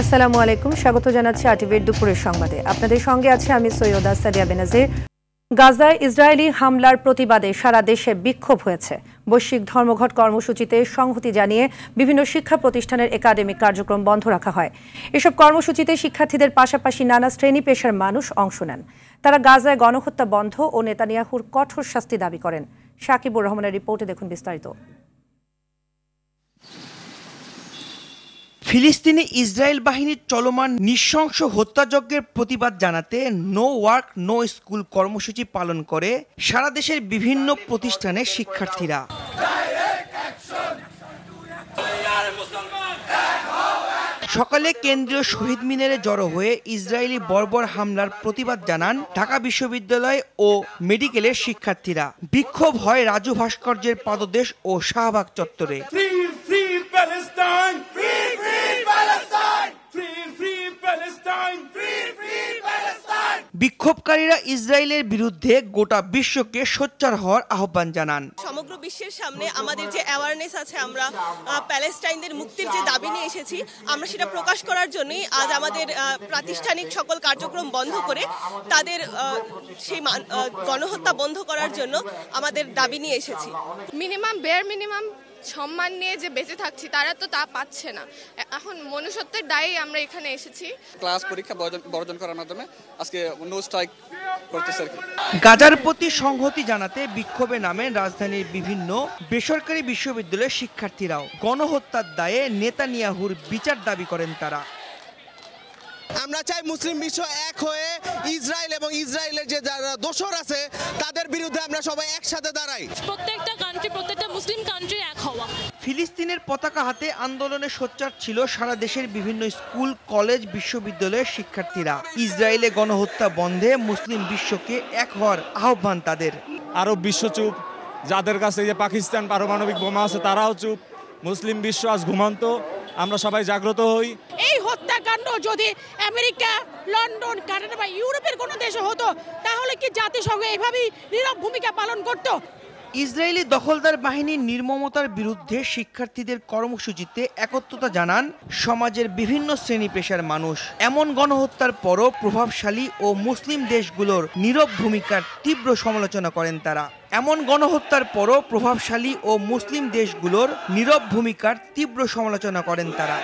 আসসালামু আলাইকুম, স্বাগত জানাচ্ছি আরটিভির দুপুরের সংবাদে। আপনাদের সঙ্গে আছে আমি সৈয়দা সাদিয়া বেনাজির। গাজায় ইসরায়েলি হামলার প্রতিবাদে সারা দেশে বিক্ষোভ হয়েছে। বৈশ্বিক ধর্মঘট কর্মসূচিতে সংহতি জানিয়ে বিভিন্ন শিক্ষা প্রতিষ্ঠানের একাডেমিক কার্যক্রম বন্ধ রাখা হয়। এসব কর্মসূচিতে শিক্ষার্থীদের পাশাপাশি নানা শ্রেণী পেশার মানুষ অংশ নেন। তারা গাজায় গণহত্যা বন্ধ ও নেতানিয়াহুর কঠোর শাস্তি দাবি করেন। সাকিবুর রহমানের রিপোর্টে দেখুন বিস্তারিত। ফিলিস্তিনে ইসরায়েল বাহিনীর চলমান নৃশংস হত্যাযজ্ঞের প্রতিবাদ জানাতে নো ওয়ার্ক নো স্কুল কর্মসূচি পালন করে সারা দেশের বিভিন্ন প্রতিষ্ঠানের শিক্ষার্থীরা। সকালে কেন্দ্রীয় শহীদ মিনারে জড়ো হয়ে ইসরায়েলি বর্বর হামলার প্রতিবাদ জানান ঢাকা বিশ্ববিদ্যালয় ও মেডিকেলের শিক্ষার্থীরা। বিক্ষোভ হয় রাজু ভাস্কর্যের পাদদেশ ও শাহবাগ চত্বরে। বিক্ষোভকারীরা ইসরায়েলের বিরুদ্ধে গোটা বিশ্বকে সোচ্চার হওয়ার আহ্বান জানান। সমগ্র বিশ্বের সামনে আমাদের যে অ্যাওয়ারনেস আছে, আমরা প্যালেস্টাইনদের মুক্তির যে দাবি নিয়ে এসেছি, আমরা সেটা প্রকাশ করার জন্যই আজ আমাদের প্রাতিষ্ঠানিক সকল কার্যক্রম বন্ধ করে তাদের সেই গণহত্যা বন্ধ করার জন্য আমাদের দাবি নিয়ে এসেছি। মিনিমাম সম্মান নিয়ে যে বেঁচে থাকছি, তারা তো তা পাচ্ছে না। এখন মনুষ্যত্বের দায়ে আমরা এখানে এসেছি। ক্লাস পরীক্ষা বর্জন করার মাধ্যমে আজকে নো স্ট্রাইক করতেছে। গাজার প্রতি সংহতি জানাতে বিক্ষোভে নামেন রাজধানীর বিভিন্ন বেসরকারি বিশ্ববিদ্যালয়ের শিক্ষার্থীরাও। গণহত্যার দায়ে নেতানিয়াহুর বিচার দাবি করেন তারা। আমরা চাই মুসলিম বিশ্ব এক হয়ে ইসরায়েল এবং ইসরায়েলের যে যারা দোসর আছে তাদের বিরুদ্ধে আমরা সবাই একসাথে দাঁড়াই। প্রত্যেকটা মুসলিম কান্ট্রি এক হওয়া। ফিলিস্তিনের পতাকা হাতে আন্দোলনে সোচ্চার ছিল সারা দেশের বিভিন্ন স্কুল, কলেজ, বিশ্ববিদ্যালয়ের শিক্ষার্থীরা। ইসরায়েলে গণহত্যা বন্ধে মুসলিম বিশ্বকে এক হওয়ার আহ্বান তাদের। আরব বিশ্ব চুপ, যাদের কাছে যে পাকিস্তান পারমাণবিক বোমা আছে তারাও চুপ। মুসলিম বিশ্ব আজ ঘুমন্ত, আমরা সবাই জাগ্রত হই। এই হত্যাকাণ্ড যদি আমেরিকা, লন্ডন, কানাডা বা ইউরোপের কোনো দেশে হতো, তাহলে কি জাতিসংঘ এইভাবেই নীরব ভূমিকা পালন করত? ইসরায়েলি দখলদার বাহিনীর নির্মমতার বিরুদ্ধে শিক্ষার্থীদের কর্মসূচিতে একত্রতা জানান সমাজের বিভিন্ন শ্রেণী পেশার মানুষ। এমন গণহত্যার পরও প্রভাবশালী ও মুসলিম দেশগুলোর নীরব ভূমিকার তীব্র সমালোচনা করেন তারা। এমন গণহত্যার পরও প্রভাবশালী ও মুসলিম দেশগুলোর নীরব ভূমিকার তীব্র সমালোচনা করেন তারা।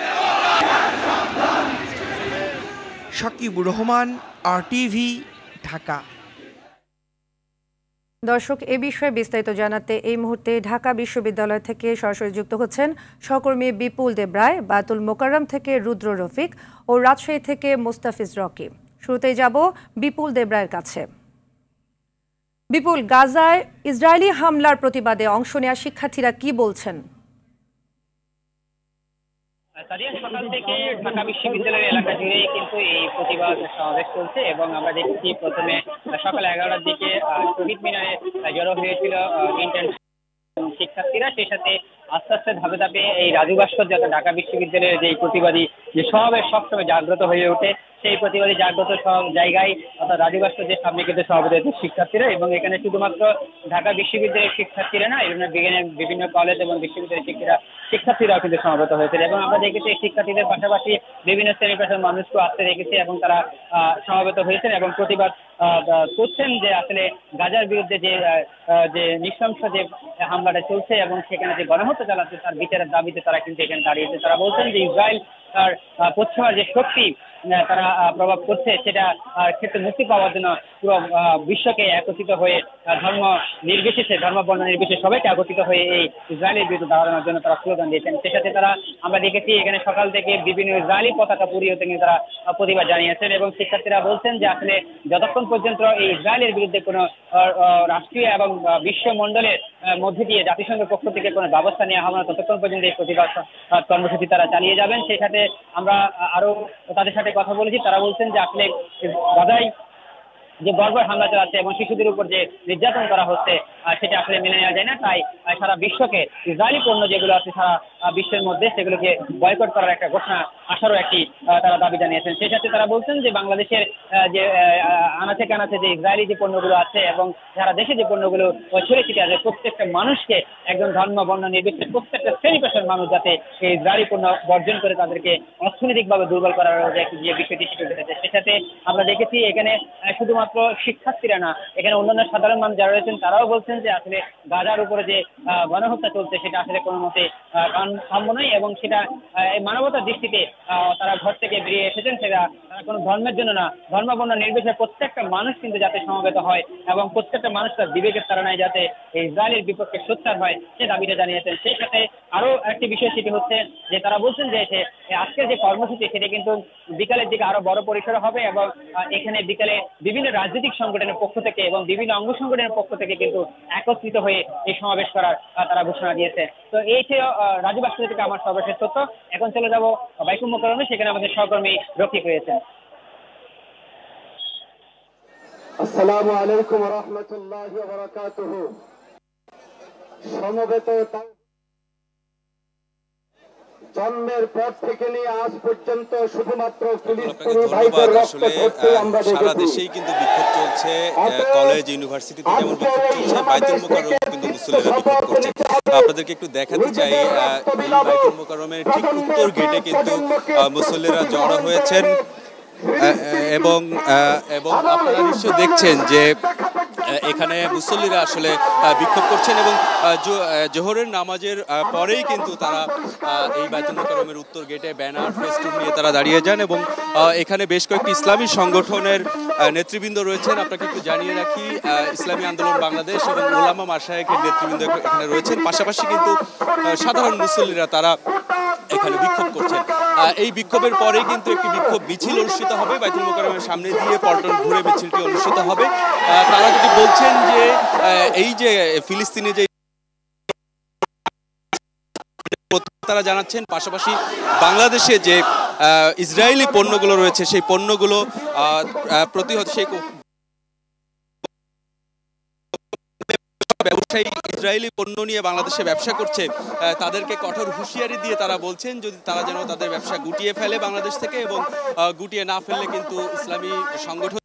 সাকিবুর রহমান, আরটিভি, ঢাকা। দর্শক, এ বিষয়ে বিস্তারিত জানাতে এই মুহূর্তে ঢাকা বিশ্ববিদ্যালয় থেকে সরাসরি যুক্ত হচ্ছেন সহকর্মী বিপুল দেবরায়, বায়তুল মোকাররম থেকে রুদ্র রফিক ও রাজশাহী থেকে মুস্তাফিজ রকি। শুরুতেই যাব বিপুল দেবরায়ের কাছে। বিপুল, গাজায় ইসরায়েলি হামলার প্রতিবাদে অংশ নেওয়া শিক্ষার্থীরা কি বলছেন? সকাল থেকে ঢাকা বিশ্ববিদ্যালয়ের এলাকা জুড়ে কিন্তু এই প্রতিবাদ সমাবেশ চলছে এবং আমরা দেখছি প্রথমে সকাল 11টার দিকে শহীদ মিনারে জড়ো হয়েছিল ইন্টার্ন শিক্ষার্থীরা। সেই সাথে আস্তে আস্তে ধাপে ধাপে এই রাজু ভাস্কর্য ঢাকা বিশ্ববিদ্যালয়ের যে প্রতিবাদী যে সমাবেশ সবসময় জাগ্রত হয়ে ওঠে, সেই প্রতিবাদী জাগ্রত সব জায়গায় অর্থাৎ রাজু ভাস্কর্যের সামনে কিন্তু সমাবেত হয়েছে শিক্ষার্থীরা। এবং এখানে শুধুমাত্র ঢাকা বিশ্ববিদ্যালয়ের শিক্ষার্থীরা না, এখানে বিজ্ঞানের বিভিন্ন কলেজ এবং বিশ্ববিদ্যালয়ের শিক্ষার্থীরাও কিন্তু সমাবেত হয়েছে। এবং আমরা দেখেছি শিক্ষার্থীদের পাশাপাশি বিভিন্ন শ্রেণী পেশার মানুষকেও আসতে দেখেছি এবং তারা সমাবেত হয়েছেন এবং প্রতিবাদ করছেন যে আসলে গাজার বিরুদ্ধে যে নৃশংস যে হামলাটা চলছে এবং সেখানে যে গণহত্যা চালাচ্ছে তার বিচারের দাবিতে তারা কিন্তু এখানে দাঁড়িয়েছে। তারা বলছেন যে ইসরায়েল তার পশ্চিমা যে শক্তি তারা প্রভাব করছে সেটা ক্ষেত্রে মুক্তি পাওয়ার জন্য পুরো বিশ্বকে একত্রিত হয়ে ধর্ম নির্বিশেষে, ধর্ম বর্ণ নির্বিশেষে সবাইকে একত্রিত হয়ে এই ইসরায়েলের বিরুদ্ধে দাঁড়ানোর জন্য তারা স্লোগান দিয়েছেন। সে সাথে তারা আমরা দেখেছি এখানে সকাল থেকে বিভিন্ন ইসরায়েলি পতাকা পুড়িয়ে থেকে তারা প্রতিবাদ জানিয়েছেন এবং শিক্ষার্থীরা বলছেন যে আসলে যতক্ষণ পর্যন্ত এই ইসরায়েলের বিরুদ্ধে কোনো রাষ্ট্রীয় এবং বিশ্বমণ্ডলের মধ্যে দিয়ে জাতিসংঘের পক্ষ থেকে কোনো ব্যবস্থা নেওয়া হবে না, ততক্ষণ পর্যন্ত এই প্রতিবাদ কর্মসূচি তারা চালিয়ে যাবেন। সেই সাথে আমরা আরো তাদের সাথে কথা বলেছি, তারা বলছেন যে আসলে গাজায় যে বর্বর হামলা চালাচ্ছে এবং শিশুদের উপর যে নির্যাতন করা হচ্ছে সেটা আসলে মেনে নেওয়া যায় না। তাই সারা বিশ্বকে ইসরায়েলি পণ্য যেগুলো আছে সারা বিশ্বের মধ্যে সেগুলোকে বয়কট করার একটা ঘোষণা আসারও একটি তারা দাবি জানিয়েছেন। সেই সাথে তারা বলছেন যে বাংলাদেশের যে আনাচে কানাচে যে ইসরায়েলি যে পণ্যগুলো আছে এবং সারা দেশে যে পণ্যগুলো ছড়িয়ে ছিটিয়ে আছে প্রত্যেকটা মানুষকে একজন ধর্ম বর্ণ নির্বিশেষে প্রত্যেকটা শ্রেণী পেশার মানুষ যাতে এই ইসরায়েলি পণ্য বর্জন করে তাদেরকে অর্থনৈতিকভাবে দুর্বল করার যে বিষয়টি সেটা উঠেছে। সে সাথে আমরা দেখেছি এখানে শুধুমাত্র শিক্ষার্থীরা না, এখানে অন্যান্য সাধারণ মানুষ যারা রয়েছেন তারাও বলছেন যে আসলে গাজার উপরে যে গণহত্যা চলছে সেটা আসলে কোনো মতে কাম্য নয় এবং সেটা মানবতার দৃষ্টিতে তারা ঘর থেকে বেরিয়ে এসেছেন। সেটা কোনো ধর্মের জন্য না, ধর্ম বর্ণ নির্বিশেষে প্রত্যেকটা মানুষ কিন্তু যাতে সমবেত হয় এবং প্রত্যেকটা মানুষ তার বিবেকের তাড়নায় যাতে ইসরায়েলের বিপক্ষে সোচ্চার হয় সে দাবিটা জানিয়েছেন। সেই সাথে আরো একটি বিষয় সেটি হচ্ছে যে তারা বলছেন যে আজকের যে কর্মসূচি সেটা কিন্তু বিকালের দিকে আরো বড় পরিসরে হবে এবং এখানে বিকালে বিভিন্ন রাজনৈতিক সংগঠনের পক্ষ থেকে এবং বিভিন্ন অঙ্গ সংগঠনের পক্ষ থেকে কিন্তু একত্রিত হয়ে এই সমাবেশ করার তারা ঘোষণা দিয়েছে। তো এই ছিল রাজু বাক্সা থেকে আমার সর্বশেষ তথ্য। এখন চলে যাব বাইতুল মোকাররমে, সেখানে আমাদের সহকর্মী রফিক রয়েছেন। আসসালামু আলাইকুম ওয়া রাহমাতুল্লাহি ওয়া বারাকাতুহু। সমবেত জন্মের পর থেকে নিয়ে আজ পর্যন্ত শুধুমাত্র ফিলিস্তিনি ভাইদের রক্ত ঝরতে আমরা দেখেছি। সারা দেশেই কিন্তু বিক্ষোভ চলছে, কলেজ ইউনিভার্সিটিতে যেমন বিক্ষোভ চলছে, বাইতুল মোকাররমে কিন্তু মুসল্লিরা বিক্ষোভ করছে। আপনাদেরকে একটু দেখাতে চাই এই বাইতুল মোকাররমের ঠিক উত্তর গেটে কিন্তু মুসল্লিরা জড়ো হয়েছেন এবং আপনারা নিশ্চয়ই দেখছেন যে এখানে মুসল্লিরা আসলে বিক্ষোভ করছেন এবং জোহরের নামাজের পরেই কিন্তু তারা এই বাইতুল মোকাররমের উত্তর গেটে ব্যানার ফেস্টুন নিয়ে তারা দাঁড়িয়ে যান এবং এখানে বেশ কয়েকটি ইসলামী সংগঠনের নেতৃবৃন্দ রয়েছেন। আপনাকে একটু জানিয়ে রাখি, ইসলামী আন্দোলন বাংলাদেশ এবং উলামা মাশায়েখের নেতৃবৃন্দ এখানে রয়েছেন। পাশাপাশি কিন্তু সাধারণ মুসল্লিরা তারা এখানে বিক্ষোভ করছেন। এই বিক্ষোভের পরেই কিন্তু একটি বিক্ষোভ মিছিল অনুষ্ঠিত হবে বাইতুল মোকাররমের সামনে দিয়ে, পল্টন ঘুরে মিছিলটি অনুষ্ঠিত হবে। তারা যদি বলছেন যে এই যে ফিলিস্তিনে যে তারা জানাচ্ছেন, পাশাপাশি বাংলাদেশে যে ইসরায়েলি পণ্যগুলো রয়েছে সেই পণ্যগুলো প্রতিহত সেই ব্যবসায়ী ইসরায়েলি পণ্য নিয়ে বাংলাদেশে ব্যবসা করছে তাদেরকে কঠোর হুঁশিয়ারি দিয়ে তারা বলছেন যদি তারা যেন তাদের ব্যবসা গুটিয়ে ফেলে বাংলাদেশ থেকে এবং গুটিয়ে না ফেললে কিন্তু ইসলামী সংগঠন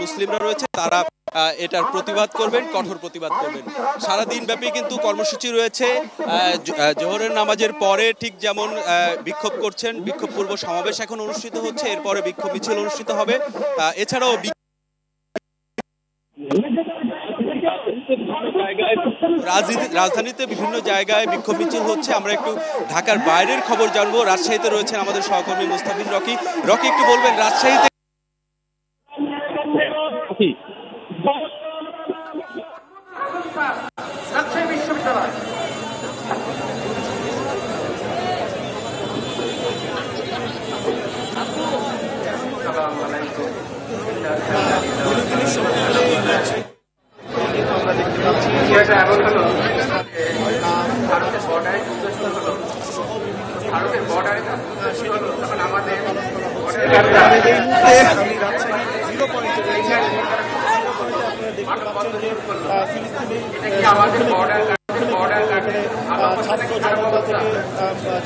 মুসলিমরা রয়েছে তারা এটার প্রতিবাদ করবেন, কঠোর প্রতিবাদ করবেন। সারাদিন ব্যাপী কিন্তু কর্মসূচি রয়েছে। জোহরের নামাজের পরে ঠিক যেমন বিক্ষোভ করছেন, বিক্ষোভ পূর্ব সমাবেশ এখন অনুষ্ঠিত হচ্ছে, এরপরে বিক্ষোভ মিছিল অনুষ্ঠিত হবে। এছাড়াও রাজধানীতে বিভিন্ন জায়গায় বিক্ষোভ মিছিল হচ্ছে। আমরা একটু ঢাকার বাইরের খবর জানবো। রাজশাহীতে রয়েছেন আমাদের সহকর্মী মুস্তাফিজ রকি। রকি, একটু বলবেন রাজশাহীতে রাজশাহী বিশ্ববিদ্যালয় আমরা দেখতে পাচ্ছি এমন হলো ভারতের বর্ডারে ভারতের বর্ডারে তখন আমাদের আমাদের বর্ডার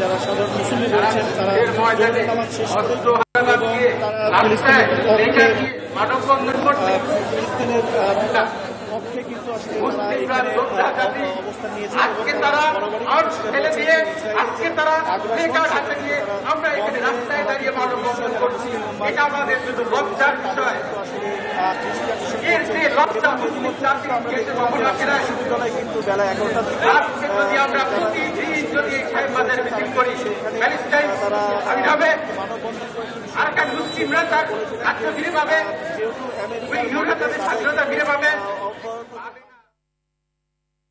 যারা সাধারণ মুসলিম রয়েছেন তারা শেষ এবং তারা ফিলিস্তিনের পক্ষে কিন্তু আসলে অবস্থান নিয়েছে। বিশ্ববিদ্যালয় কিন্তু বেলা 11টা থেকে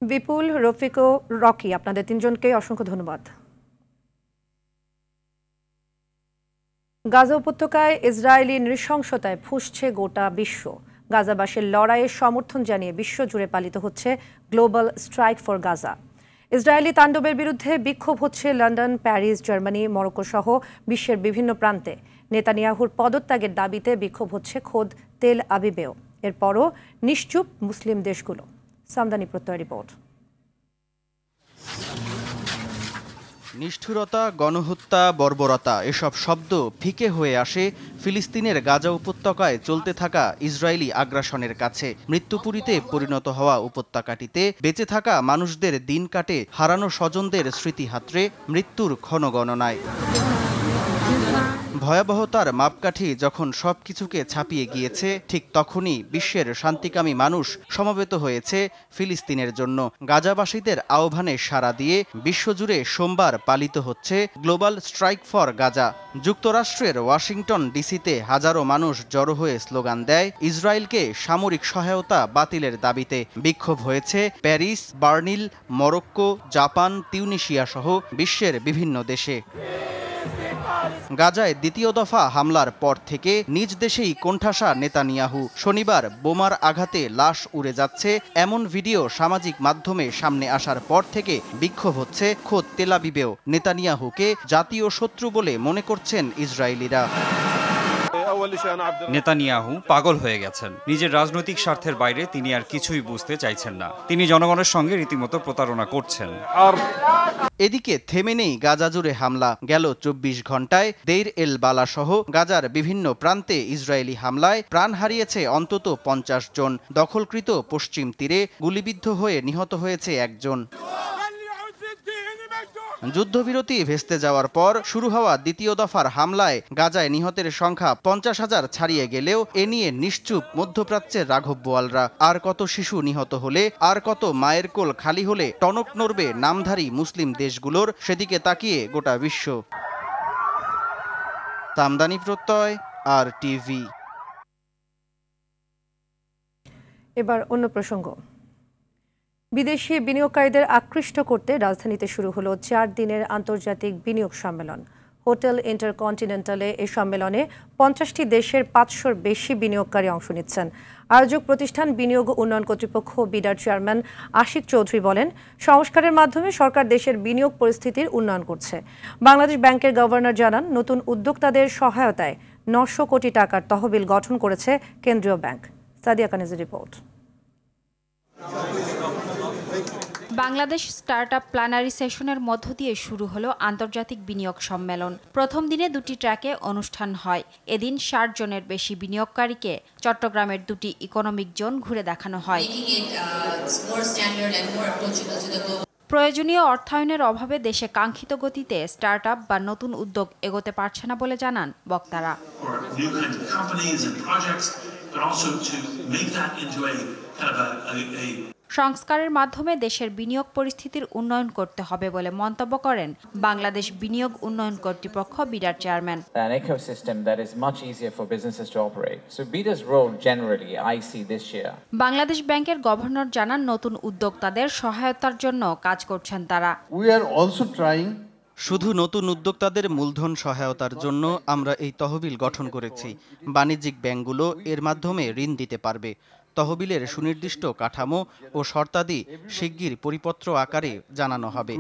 বিপুল, রফিক ও রকি, আপনাদের তিনজনকে অসংখ্য ধন্যবাদ। গাজা উপত্যকায় ইসরায়েলি নৃশংসতায় ফুঁসছে গোটা বিশ্ব। গাজাবাসীর লড়াইয়ের সমর্থন জানিয়ে বিশ্বজুড়ে পালিত হচ্ছে global strike for Gaza. Israeli তাণ্ডবের বিরুদ্ধে বিক্ষোভ হচ্ছে লন্ডন, প্যারিস, জার্মানি, মরক্কো সহ বিশ্বের বিভিন্ন প্রান্তে। নেতানিয়াহুর পদত্যাগের দাবিতে বিক্ষোভ হচ্ছে খোদ তেল আবিবেও। এরপরও নিশ্চুপ মুসলিম দেশগুলো। সামদানি প্রত্যয় রিপোর্ট। নিষ্ঠুরতা, গণহত্যা, বর্বরতা এসব শব্দ ফিকে হয়ে আসে ফিলিস্তিনের গাজা উপত্যকায় চলতে থাকা ইসরায়েলি আগ্রাসনের কাছে। মৃত্যুপুরীতে পরিণত হওয়া উপত্যকাটিতে বেঁচে থাকা মানুষদের দিন কাটে হারানো স্বজনদের স্মৃতিহাত্রে মৃত্যুর ক্ষণগণনায়। ভয়াবহতার মাপকাঠি যখন সবকিছুকে ছাপিয়ে গিয়েছে, ঠিক তখনই বিশ্বের শান্তিকামী মানুষ সমবেত হয়েছে ফিলিস্তিনের জন্য। গাজাবাসীদের আহ্বানে সাড়া দিয়ে বিশ্বজুড়ে সোমবার পালিত হচ্ছে গ্লোবাল স্ট্রাইক ফর গাজা। যুক্তরাষ্ট্রের ওয়াশিংটন ডিসিতে হাজারো মানুষ জড়ো হয়ে স্লোগান দেয় ইসরায়েলকে সামরিক সহায়তা বাতিলের দাবিতে। বিক্ষোভ হয়েছে Paris, Berlin, Morocco, Japan, Tunisia সহ বিশ্বের বিভিন্ন দেশে। গাজায় দ্বিতীয় দফা হামলার পর থেকে নিজ দেশেই কোণঠাসা নেতানিয়াহু। শনিবার বোমার আঘাতে লাশ উড়ে যাচ্ছে এমন ভিডিও সামাজিক মাধ্যমে সামনে আসার পর থেকে বিক্ষোভ হচ্ছে খোদ তেল আবিবেও। নেতানিয়াহুকে জাতীয় শত্রু বলে মনে করছেন ইসরায়েলিরা। নেতানিয়াহু পাগল হয়ে গেছেন। নিজের রাজনৈতিক স্বার্থের বাইরে তিনি আর কিছুই বুঝতে চাইছেন না। তিনি জনগণের সঙ্গে রীতিমতো প্রতারণা করছেন। এদিকে থেমে নেই গাজা জুড়ে হামলা। গেল 24 ঘন্টায় দেইর এল বালা সহ গাজার বিভিন্ন প্রান্তে ইসরায়েলি হামলায় প্রাণ হারিয়েছে অন্তত 50 জন। দখলকৃত পশ্চিম তীরে গুলিবিদ্ধ হয়ে নিহত হয়েছে একজন। যুদ্ধবিরতি ভেস্তে যাওয়ার পর শুরু হওয়া দ্বিতীয় দফার হামলায় গাজায় নিহতের সংখ্যা 50,000 ছাড়িয়ে গেলেও এ নিয়ে নিশ্চুপ মধ্যপ্রাচ্যের রাঘব বোয়ালরা। আর কত শিশু নিহত হলে, আর কত মায়ের কোল খালি হলে টনক নড়বে নামধারী মুসলিম দেশগুলোর, সেদিকে তাকিয়ে গোটা বিশ্ব। সামদানি প্রত্যয়, RTV। এবার অন্য প্রসঙ্গ। বিদেশি বিনিয়োগকারীদের আকৃষ্ট করতে রাজধানীতে শুরু হলো 4 দিনের আন্তর্জাতিক বিনিয়োগ সম্মেলন। হোটেল ইন্টারকন্টিনেন্টালে এই সম্মেলনে 50টি দেশের 500-র বেশি বিনিয়োগকারী অংশ নিচ্ছেন। আয়োজক প্রতিষ্ঠান বিনিয়োগ উন্নয়ন কর্তৃপক্ষ বিডার চেয়ারম্যান আশিক চৌধুরী বলেন, সংস্কারের মাধ্যমে সরকার দেশের বিনিয়োগ পরিস্থিতির উন্নয়ন করছে। বাংলাদেশ ব্যাংকের গভর্নর জানান, নতুন উদ্যোক্তাদের সহায়তায় 900 কোটি টাকার তহবিল গঠন করেছে কেন্দ্রীয় ব্যাংক। সাদিয়া কানিজের রিপোর্ট। বাংলাদেশ স্টার্টআপ প্ল্যানারি সেশনের মধ্য দিয়ে শুরু হলো আন্তর্জাতিক বিনিয়োগ সম্মেলন। প্রথম দিনে 2টি ট্র্যাকে অনুষ্ঠান হয়। এদিন 60 জনের বেশি বিনিয়োগকারীকে চট্টগ্রামের 2টি ইকোনমিক জোন ঘুরে দেখানো হয়। প্রয়োজনীয় অর্থায়নের অভাবে দেশে কাঙ্ক্ষিত গতিতে স্টার্টআপ বা নতুন উদ্যোগ এগোতে পারছে না বলে জানান বক্তারা। সংস্কারের মাধ্যমে দেশের বিনিয়োগ পরিস্থিতির উন্নয়ন করতে হবে বলে মন্তব্য করেন বাংলাদেশ বিনিয়োগ উন্নয়ন কর্তৃপক্ষ বিডার chairman. An ecosystem that is much easier for businesses to operate. So BIDA's role generally I see this year. Bangladesh ব্যাংকের গভর্নর জানান, নতুন উদ্যোক্তাদের সহায়তার জন্য কাজ করছেন তারা। We are also trying শুধু নতুন উদ্যোক্তাদের মূলধন সহায়তার জন্য আমরা এই তহবিল গঠন করেছি। বাণিজ্যিক ব্যাংকগুলো এর মাধ্যমে ঋণ দিতে পারবে। তহবিলের সুনির্দিষ্ট কাঠামো ও শর্তাদি শিগগির পরিপত্র আকারে জানানো হবে।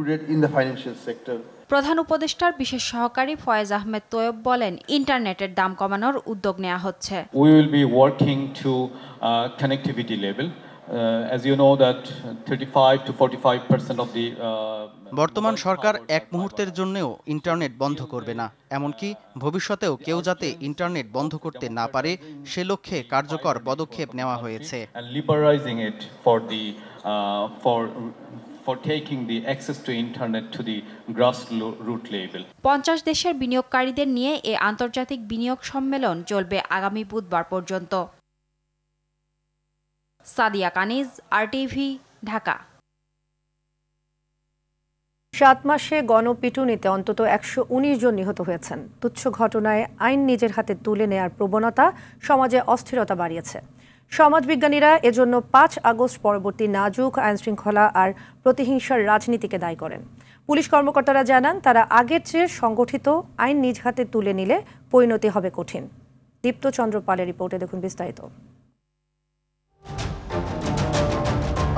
প্রধান উপদেষ্টার বিশেষ সহকারী ফয়েজ আহমেদ তোয়েব বলেন, ইন্টারনেটের দাম কমানোর উদ্যোগ নেওয়া হচ্ছে। We will be working to connectivity level. As you know that 35 to 45% of the বর্তমান সরকার এক মুহূর্তের জন্যও ইন্টারনেট বন্ধ করবে না। এমনকি ভবিষ্যতেও কেউ যাতে ইন্টারনেট বন্ধ করতে না পারে সে লক্ষ্যে কার্যকর পদক্ষেপ নেওয়া হয়েছে। Liberalizing it for taking the access to internet to the grassroots level. 50 দেশের বিনিয়োগকারীদের নিয়ে এই আন্তর্জাতিক বিনিয়োগ সম্মেলন চলবে আগামী বুধবার পর্যন্ত। সাদিয়া কানিজ, RTV, ঢাকা। 7 মাসে গণপিটুনিতে অন্তত 119 জন নিহত হয়েছেন। তুচ্ছ ঘটনায় আইন নিজের হাতে তুলে নেয়ার প্রবণতা সমাজে অস্থিরতা বাড়িয়েছে। সমাজবিজ্ঞানীরা এজন্য 5 আগস্ট পরবর্তী নাজুক আইনশৃঙ্খলা আর প্রতিহিংসার রাজনীতিকে দায়ী করেন। পুলিশ কর্মকর্তারা জানান, তারা আগের চেয়ে সংগঠিত আইন নিজ হাতে তুলে নিলে পরিণতি হবে কঠিন। দীপ্ত চন্দ্র পালের রিপোর্টে দেখুন বিস্তারিত।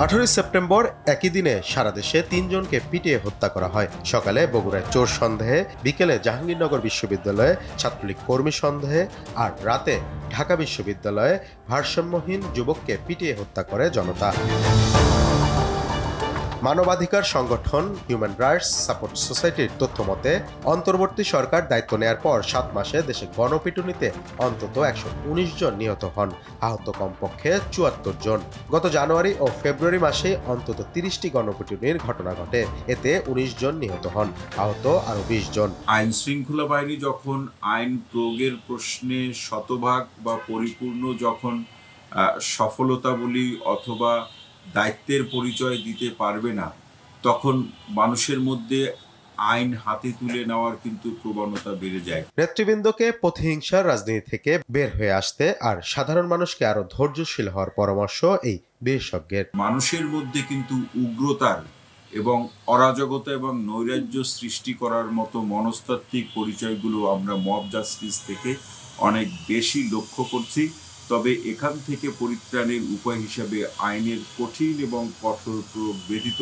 18 সেপ্টেম্বর একই দিনে সারা দেশে 3 জনকে পিটিয়ে হত্যা করা হয়। সকালে বগুড়ায় চোর সন্দেহে, বিকেলে জাহাঙ্গীরনগর বিশ্ববিদ্যালয়ে ছাত্রলীগ কর্মী সন্দেহে, আর রাতে ঢাকা বিশ্ববিদ্যালয়ে ভারসাম্যহীন যুবককে পিটিয়ে হত্যা করে জনতা। মানবাধিকার সংগঠন হিউম্যান রাইটস সাপোর্ট সোসাইটির তথ্য মতে অন্তর্বর্তী সরকার দায়িত্ব নেয়ার পর 7 মাসে দেশে গণপিটুনিতে অন্তত 119 জন নিহত হন, আহত কমপক্ষে 74 জন। গত জানুয়ারি ও ফেব্রুয়ারি মাসে অন্তত 30টি গণপিটুনির ঘটনা ঘটে, এতে 19 জন নিহত হন, আহত আরও 20 জন। আইন শৃঙ্খলা বাহিনী যখন আইন প্রয়োগের প্রশ্নে শতভাগ বা পরিপূর্ণ যখন সফলতা বলি অথবা দায়িত্বের পরিচয় দিতে পারবে না, তখন মানুষের মধ্যে আইন হাতে তুলে নেওয়ার কিন্তু প্রবণতা বেড়ে যায়। নেতৃবৃন্দকে প্রতিহিংসার রাজনীতি থেকে বের হয়ে আসতে আর সাধারণ মানুষকে আরো ধৈর্যশীল হওয়ার পরামর্শ এই বিশেষজ্ঞের। মানুষের মধ্যে কিন্তু উগ্রতার এবং অরাজকতা এবং নৈরাজ্য সৃষ্টি করার মতো মনস্তাত্ত্বিক পরিচয়গুলো আমরা মব জাস্টিস থেকে অনেক বেশি লক্ষ্য করছি। তবে এখান থেকে পরিত্রাণের উপায় হিসাবে আইনের কঠিন এবং কঠোর প্রয়োগ ব্যতীত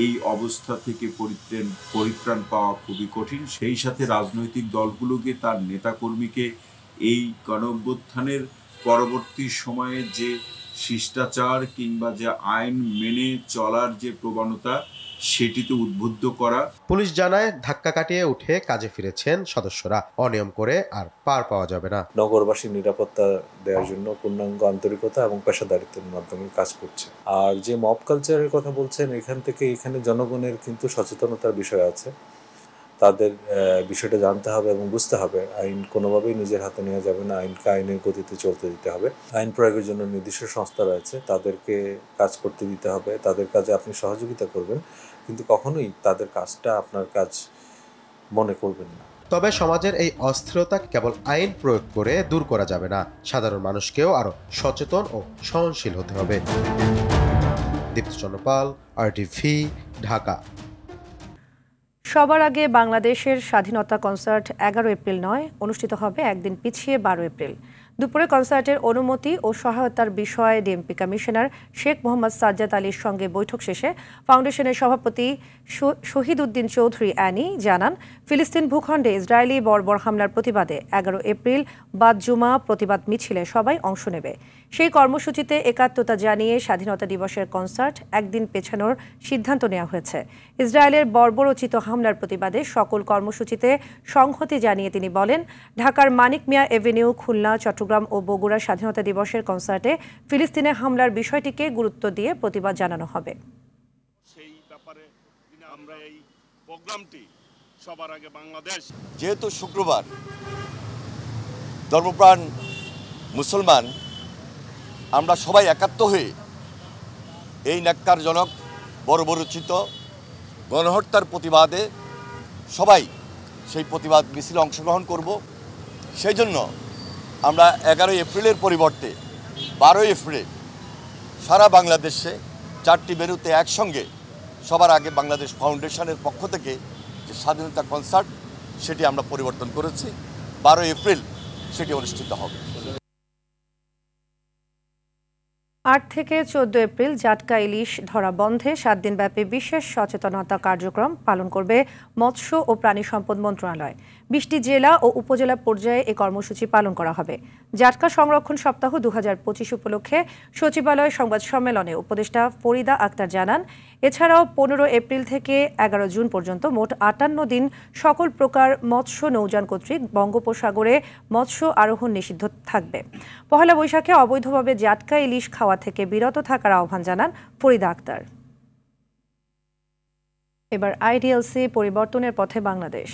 এই অবস্থা থেকে পরিত্রাণ পাওয়া খুবই কঠিন। সেই সাথে রাজনৈতিক দলগুলোকে তার নেতাকর্মীকে এই গণঅভ্যুত্থানের পরবর্তী সময়ে যে শিষ্টাচার কিংবা যে আইন মেনে চলার যে প্রবণতা সেটিতে উদ্বুদ্ধ করা। পুলিশ জানায় ধাক্কা কাটিয়ে উঠে কাজে ফিরেছেন সদস্যরা, অনিয়ম করে আর পার পাওয়া যাবে না। নগরবাসীর নিরাপত্তা দেওয়ার জন্য পূর্ণাঙ্গ আন্তরিকতা এবং পেশাদারিত্বের মাধ্যমে কাজ করছে। আর যে মব কালচারের কথা বলছেন, এখানে জনগণের কিন্তু সচেতনতার বিষয় আছে। তাদের বিষয়টা জানতে হবে এবং বুঝতে হবে আইন কোনোভাবেই নিজের হাতে নেওয়া যাবে না, আইনকে আইনের গতিতে চলতে দিতে হবে। আইন প্রয়োগের জন্য নির্দিষ্ট সংস্থা রয়েছে, তাদেরকে কাজ করতে দিতে হবে, তাদের কাজে আপনি সহযোগিতা করবেন, কিন্তু কখনোই তাদের কাজটা আপনার কাজ মনে করবেন না। তবে সমাজের এই অস্থিরতা কেবল আইন প্রয়োগ করে দূর করা যাবে না, সাধারণ মানুষকেও আরো সচেতন ও সহনশীল হতে হবে। দীপ্তচন্দ্র পাল, RTV, ঢাকা। সবার আগে বাংলাদেশের স্বাধীনতা কনসার্ট 11 এপ্রিল নয়, অনুষ্ঠিত হবে একদিন পিছিয়ে 12 এপ্রিল। দুপুরে কনসার্টের অনুমতি ও সহায়তার বিষয়ে ডিএমপি কমিশনার শেখ মোহাম্মদ সাজ্জাদ আলীর সঙ্গে বৈঠক শেষে ফাউন্ডেশনের সভাপতি শহীদ উদ্দিন চৌধুরী অ্যানি জানান, ফিলিস্তিন ভূখণ্ডে ইসরায়েলি বর্বর হামলার প্রতিবাদে 11 এপ্রিল বাদ জুমা প্রতিবাদ মিছিলে সবাই অংশ নেবে। সেই কর্মসূচিতে একাত্মতা জানিয়ে স্বাধীনতা দিবসের কনসার্ট একদিন পেছানোর সিদ্ধান্ত নেওয়া হয়েছে। ইসরায়েলের বর্বরোচিত হামলার প্রতিবাদে সকল কর্মসূচিতে সংহতি জানিয়ে তিনি বলেন, ঢাকার মানিক মিয়া এভিনিউ, খুলনা, চট্টগ্রাম ও বগুড়া স্বাধীনতা দিবসের কনসার্টে ফিলিস্তিনে হামলার বিষয়টিকে গুরুত্ব দিয়ে প্রতিবাদ জানানো হবে। সেই ব্যাপারে আমরা এই প্রোগ্রামটি সবার আগে বাংলাদেশ, যেহেতু শুক্রবার ধর্মপ্রাণ মুসলমান আমরা সবাই একাত্ম হয়ে এই ন্যাক্কারজনক বর্বরোচিত গণহত্যার প্রতিবাদে সবাই সেই প্রতিবাদ মিছিলে অংশগ্রহণ করব। সেই জন্য আমরা 11 এপ্রিলের পরিবর্তে 12 এপ্রিল সারা বাংলাদেশে 4টি ভেন্যুতে একসঙ্গে সবার আগে বাংলাদেশ ফাউন্ডেশনের পক্ষ থেকে যে স্বাধীনতা কনসার্ট সেটি আমরা পরিবর্তন করেছি। 12 এপ্রিল সেটি অনুষ্ঠিত হবে। 8 থেকে 14 এপ্রিল জাটকা ইলিশ ধরা বন্ধে 7 দিনব্যাপী বিশেষ সচেতনতা কার্যক্রম পালন করবে মৎস্য ও প্রাণী সম্পদ মন্ত্রণালয়। 20টি জেলা ও উপজেলা পর্যায়ে এই কর্মসূচি পালন করা হবে। জাটকা সংরক্ষণ সপ্তাহ 2025 উপলক্ষে সচিবালয় সংবাদ সম্মেলনে উপদেষ্টা ফরিদা আক্তার জানান, এছাড়াও 15 এপ্রিল থেকে 11 জুন পর্যন্ত মোট 58 দিন সকল প্রকার মৎস্য নৌযান কর্তৃক বঙ্গোপসাগরে মৎস্য আরোহণ নিষিদ্ধ থাকবে। পহেলা বৈশাখে অবৈধভাবে জাটকা ইলিশ খাওয়া থেকে বিরত থাকার আহ্বান জানান ফরিদা আক্তার। এবার IDLC পরিবর্তনের পথে বাংলাদেশ।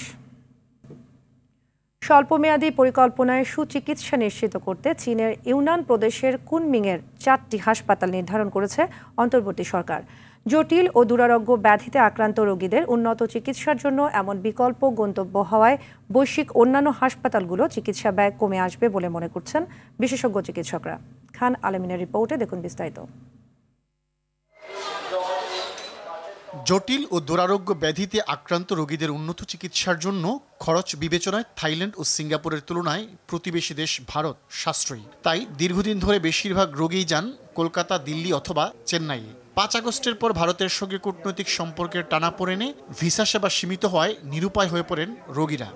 স্বল্পমেয়াদী পরিকল্পনায় সুচিকিৎসা নিশ্চিত করতে চীনের ইউনান প্রদেশের কুনমিংয়ের 4টি হাসপাতাল নির্ধারণ করেছে অন্তর্বর্তী সরকার। জটিল ও দুরারোগ্য ব্যাধিতে আক্রান্ত রোগীদের উন্নত চিকিৎসার জন্য এমন বিকল্প গন্তব্য হওয়ায় বৈশ্বিক অন্যান্য হাসপাতালগুলো চিকিৎসা ব্যয় কমে আসবে বলে মনে করছেন বিশেষজ্ঞ চিকিৎসকরা। খান আলমিনের রিপোর্টে দেখুন বিস্তারিত। জটিল ও দুরারোগ্য ব্যাধিতে আক্রান্ত রোগীদের উন্নত চিকিৎসার জন্য খরচ বিবেচনায় থাইল্যান্ড ও সিঙ্গাপুরের তুলনায় প্রতিবেশী দেশ ভারত সাশ্রয়ী। তাই দীর্ঘদিন ধরে বেশিরভাগ রোগীই যান কলকাতা, দিল্লি অথবা চেন্নাইয়ে। 5 আগস্টের পর ভারতের সঙ্গে কূটনৈতিক সম্পর্কের টানাপোড়েনে ভিসা সেবা সীমিত হওয়ায় নিরুপায় হয়ে পড়েন রোগীরা।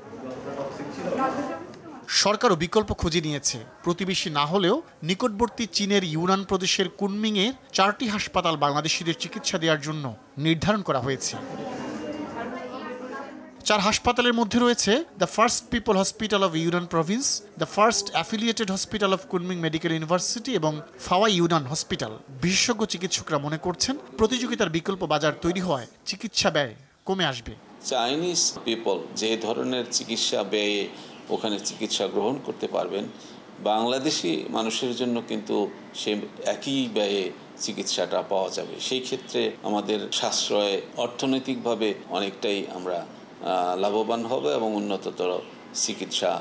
সরকারও বিকল্প খুঁজে নিয়েছে। প্রতিবেশী না হলেও নিকটবর্তী চীনের ইউনান প্রদেশের কুনমিংয়ের 4টি হাসপাতাল বাংলাদেশিদের চিকিৎসা দেওয়ার জন্য নির্ধারণ করা হয়েছে। 4 হাসপাতালের মধ্যে রয়েছে the first people hospital of Yunnan Province, the first affiliated hospital of Kunming medical university এবং ফাওয়া ইউনান হসপিটাল। বিশেষজ্ঞ চিকিৎসকরা মনে করছেন প্রতিযোগিতার বিকল্প বাজার তৈরি হওয়ায় চিকিৎসা ব্যয় কমে আসবে। চাইনিজ পিপল যে ধরনের চিকিৎসা ব্যয়ে ওখানে চিকিৎসা গ্রহণ করতে পারবেন, বাংলাদেশি মানুষের জন্য কিন্তু সে একই ব্যয়ে চিকিৎসাটা পাওয়া যাবে। সেই ক্ষেত্রে আমাদের সাশ্রয় অর্থনৈতিকভাবে অনেকটাই আমরা লাভবান হবে এবং উন্নততর চিকিৎসা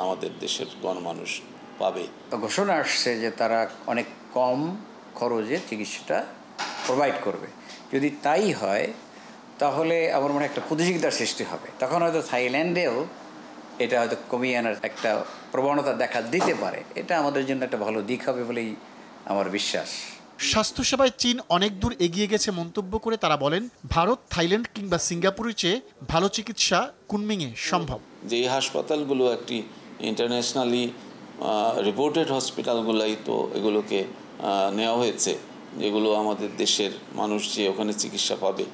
আমাদের দেশের গণমানুষ পাবে। ঘোষণা আসছে যে তারা অনেক কম খরচে চিকিৎসাটা প্রোভাইড করবে। যদি তাই হয় তাহলে আমার মনে একটা প্রতিযোগিতার সৃষ্টি হবে। তখন হয়তো থাইল্যান্ডেও এটা হয়তো কমিয়ে আনার একটা প্রবণতা দেখা দিতে পারে। এটা আমাদের জন্য একটা ভালো দিক হবে বলেই আমার বিশ্বাস। স্বাস্থ্যসেবায় চীন অনেক দূর এগিয়ে গেছে মন্তব্য করে তারা বলেন, ভারত, থাইল্যান্ড কিংবা সিঙ্গাপুরের চেয়ে ভালো চিকিৎসা কুনমিংয়ে সম্ভব। যে হাসপাতালগুলো একটি ইন্টারন্যাশনালি রিপোর্টেড হসপিটালগুলাই তো এগুলোকে নেওয়া হয়েছে, যেগুলো আমাদের দেশের মানুষ যে ওখানে চিকিৎসা পাবে,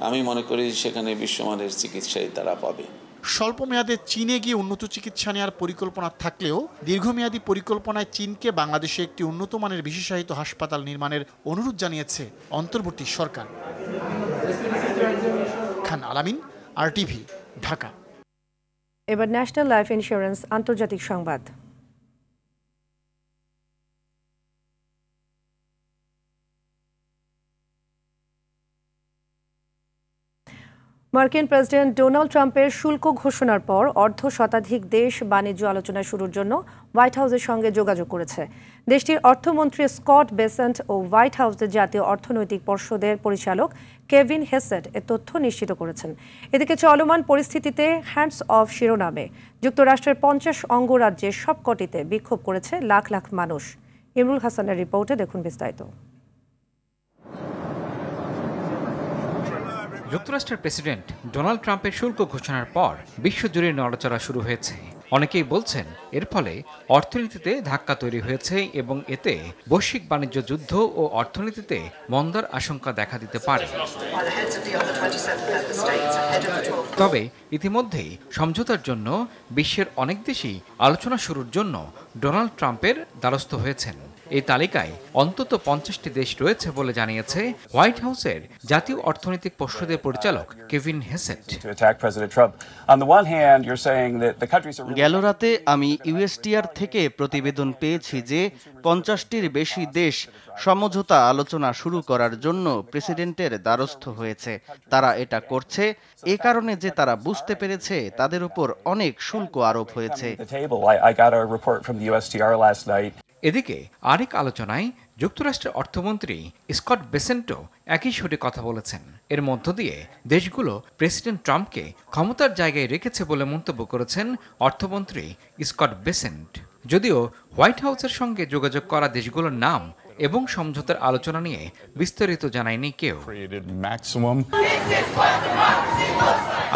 আমি মনে করি সেখানে বিশ্বমানের চিকিৎসাই তারা পাবে। স্বল্প মেয়াদে চীনে গিয়ে উন্নত চিকিৎসা নেওয়ার পরিকল্পনা থাকলেও দীর্ঘমেয়াদী পরিকল্পনায় চীনকে বাংলাদেশে একটি উন্নত মানের বিশেষায়িত হাসপাতাল নির্মাণের অনুরোধ জানিয়েছে অন্তর্বর্তী সরকার। খান আলামিন, RTV, ঢাকা। এবার ন্যাশনাল লাইফ ইন্স্যুরেন্স আন্তর্জাতিক সংবাদ। মার্কিন প্রেসিডেন্ট ডোনাল্ড ট্রাম্পের শুল্ক ঘোষণার পর অর্ধশতাধিক দেশ বাণিজ্য আলোচনা শুরুর জন্য হোয়াইট হাউসের সঙ্গে যোগাযোগ করেছে। দেশটির অর্থমন্ত্রী স্কট বেসেন্ট ও হোয়াইট হাউসের জাতীয় অর্থনৈতিক পর্ষদের পরিচালক কেভিন হেসেট এ তথ্য নিশ্চিত করেছেন। এদিকে চলমান পরিস্থিতিতে হ্যান্ডস অফ শিরোনামে যুক্তরাষ্ট্রের 50 অঙ্গরাজ্যের সবকটিতে বিক্ষোভ করেছে লাখ লাখ মানুষ। ইমরুল হাসানের রিপোর্টে দেখুন বিস্তারিত। যুক্তরাষ্ট্রের প্রেসিডেন্ট ডোনাল্ড ট্রাম্পের শুল্ক ঘোষণার পর বিশ্বজুড়ে নড়াচড়া শুরু হয়েছে। অনেকেই বলছেন এর ফলে অর্থনীতিতে ধাক্কা তৈরি হয়েছে এবং এতে বৈশ্বিক বাণিজ্য যুদ্ধ ও অর্থনীতিতে মন্দার আশঙ্কা দেখা দিতে পারে। তবে ইতিমধ্যেই সমঝোতার জন্য বিশ্বের অনেক দেশই আলোচনা শুরুর জন্য ডোনাল্ড ট্রাম্পের দ্বারস্থ হয়েছেন। এই তালিকায় অন্তত 50টি দেশ রয়েছে বলে জানিয়েছে হোয়াইট হাউসের জাতীয় অর্থনৈতিক পর্ষদের পরিচালক কেভিন হেসেট। গেল রাতে আমি ইউএসটিআর থেকে প্রতিবেদন পেয়েছি যে 50টির বেশি দেশ সমঝোতা আলোচনা শুরু করার জন্য প্রেসিডেন্টের দ্বারস্থ হয়েছে। তারা এটা করছে এ কারণে যে তারা বুঝতে পেরেছে তাদের উপর অনেক শুল্ক আরোপ হয়েছে। এদিকে আরেক আলোচনায় যুক্তরাষ্ট্রের অর্থমন্ত্রী স্কট বেসেন্টও একই সুরে কথা বলেছেন। এর মধ্য দিয়ে দেশগুলো প্রেসিডেন্ট ট্রাম্পকে ক্ষমতার জায়গায় রেখেছে বলে মন্তব্য করেছেন অর্থমন্ত্রী স্কট বেসেন্ট। যদিও হোয়াইট হাউসের সঙ্গে যোগাযোগ করা দেশগুলোর নাম এবং সমঝোতার আলোচনা নিয়ে বিস্তারিত জানায়নি কেউ।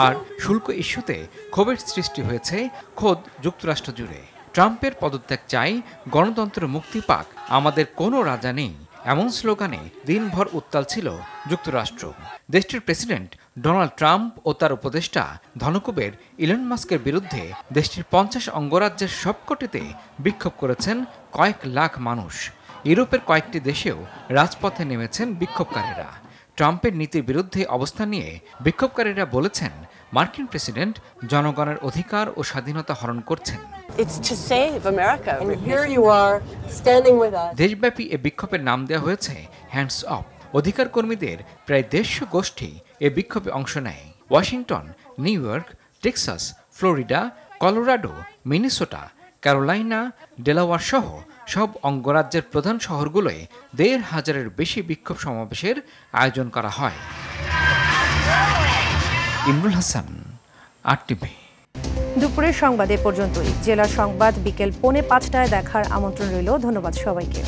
আর শুল্ক ইস্যুতে ক্ষোভের সৃষ্টি হয়েছে খোদ যুক্তরাষ্ট্র জুড়ে। ট্রাম্পের পদত্যাগ চাই, গণতন্ত্র মুক্তি পাক, আমাদের কোনো রাজা নেই, এমন স্লোগানে দিনভর উত্তাল ছিল যুক্তরাষ্ট্র। দেশটির প্রেসিডেন্ট ডোনাল্ড ট্রাম্প ও তার উপদেষ্টা ধনকুবের ইলন মাস্কের বিরুদ্ধে দেশটির 50 অঙ্গরাজ্যের সবকটিতে বিক্ষোভ করেছেন কয়েক লাখ মানুষ। ইউরোপের কয়েকটি দেশেও রাজপথে নেমেছেন বিক্ষোভকারীরা। ট্রাম্পের নীতির বিরুদ্ধে অবস্থান নিয়ে বিক্ষোভকারীরা বলেছেন মার্কিন প্রেসিডেন্ট জনগণের অধিকার ও স্বাধীনতা হরণ করছেন। দেশব্যাপী এ বিক্ষোভের নাম দেওয়া হয়েছে হ্যান্ডস অফ। অধিকার কর্মীদের প্রায় 150 গোষ্ঠী এ বিক্ষোভে অংশ নেয়। Washington, new York, Texas, Florida, Colorado, Minnesota, Carolina, Delaware সহ সব অঙ্গরাজ্যের প্রধান শহরগুলোয় 1,500-এর বেশি বিক্ষোভ সমাবেশের আয়োজন করা হয়। ইমরুল হাসান, RTV। দুপুরের সংবাদ এ পর্যন্তই। জেলা সংবাদ বিকেল 4:45টায় দেখার আমন্ত্রণ রইল। ধন্যবাদ সবাইকে।